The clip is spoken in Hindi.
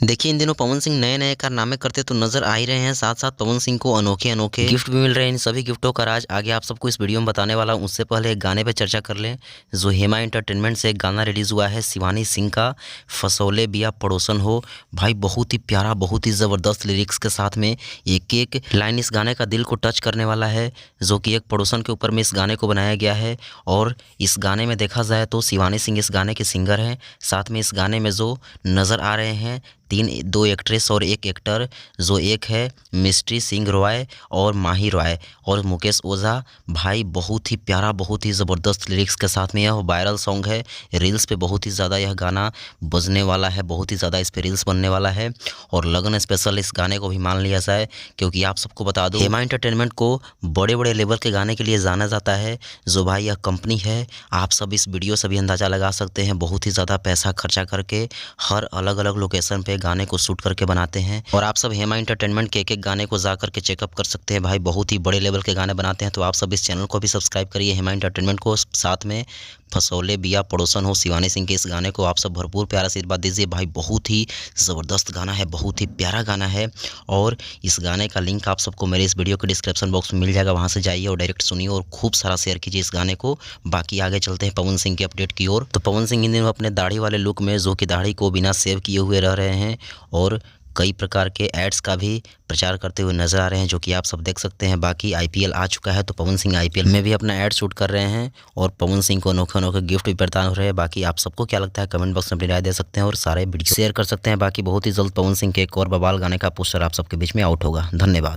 देखिए इन दिनों पवन सिंह नए-नए कारनामे करते तो नज़र आ ही रहे हैं, साथ-साथ पवन सिंह को अनोखे-अनोखे गिफ्ट भी मिल रहे हैं। इन सभी गिफ्टों का राज आगे आप सबको इस वीडियो में बताने वाला हूँ। उससे पहले एक गाने पे चर्चा कर लें, जो हेमा एंटरटेनमेंट से एक गाना रिलीज़ हुआ है शिवानी सिंह का, फसौले बिया पड़ोसन हो। भाई बहुत ही प्यारा, बहुत ही ज़बरदस्त लिरिक्स के साथ में एक-एक लाइन इस गाने का दिल को टच करने वाला है, जो कि एक पड़ोसन के ऊपर में इस गाने को बनाया गया है। और इस गाने में देखा जाए तो शिवानी सिंह इस गाने के सिंगर हैं। साथ में इस गाने में जो नज़र आ रहे हैं 2 एक्ट्रेस और 1 एक्टर, जो एक है मिस्ट्री सिंह रॉय और माही रॉय और मुकेश ओझा। भाई बहुत ही प्यारा, बहुत ही ज़बरदस्त लिरिक्स के साथ में यह वायरल सॉन्ग है। रील्स पे बहुत ही ज़्यादा यह गाना बजने वाला है, बहुत ही ज़्यादा इस पे रील्स बनने वाला है और लगन स्पेशल इस गाने को भी मान लिया जाए, क्योंकि आप सबको बता दूँ हेमा एंटरटेनमेंट को बड़े-बड़े लेवल के गाने के लिए जाना जाता है। जो भाई यह कंपनी है, आप सब इस वीडियो से भी अंदाज़ा लगा सकते हैं, बहुत ही ज़्यादा पैसा खर्चा करके हर अलग-अलग लोकेशन पे गाने को शूट करके बनाते हैं। और आप सब हेमा एंटरटेनमेंट के एक-एक गाने को जा करके चेकअप कर सकते हैं। भाई बहुत ही बड़े लेवल के गाने बनाते हैं, तो आप सब इस चैनल को भी सब्सक्राइब करिए हेमा एंटरटेनमेंट को। साथ में फसौले बिया पड़ोसन हो शिवानी सिंह के इस गाने को आप सब भरपूर प्यारा आशीर्वाद दीजिए। भाई बहुत ही ज़बरदस्त गाना है, बहुत ही प्यारा गाना है और इस गाने का लिंक आप सबको मेरे इस वीडियो के डिस्क्रिप्शन बॉक्स में मिल जाएगा, वहाँ से जाइए और डायरेक्ट सुनिए और खूब सारा शेयर कीजिए इस गाने को। बाकी आगे चलते हैं पवन सिंह के अपडेट की ओर। तो पवन सिंह इन दिनों अपने दाढ़ी वाले लुक में, जो कि दाढ़ी को बिना शेव किए हुए रह रहे हैं और कई प्रकार के एड्स का भी प्रचार करते हुए नज़र आ रहे हैं, जो कि आप सब देख सकते हैं। बाकी आईपीएल आ चुका है, तो पवन सिंह आईपीएल में भी अपना ऐड शूट कर रहे हैं और पवन सिंह को अनोखे-अनोखे गिफ्ट भी प्रदान हो रहे हैं। बाकी आप सबको क्या लगता है कमेंट बॉक्स में अपनी राय दे सकते हैं और सारे वीडियो शेयर कर सकते हैं। बाकी बहुत ही जल्द पवन सिंह के एक और बवाल गाने का पोस्टर आप सबके बीच में आउट होगा। धन्यवाद।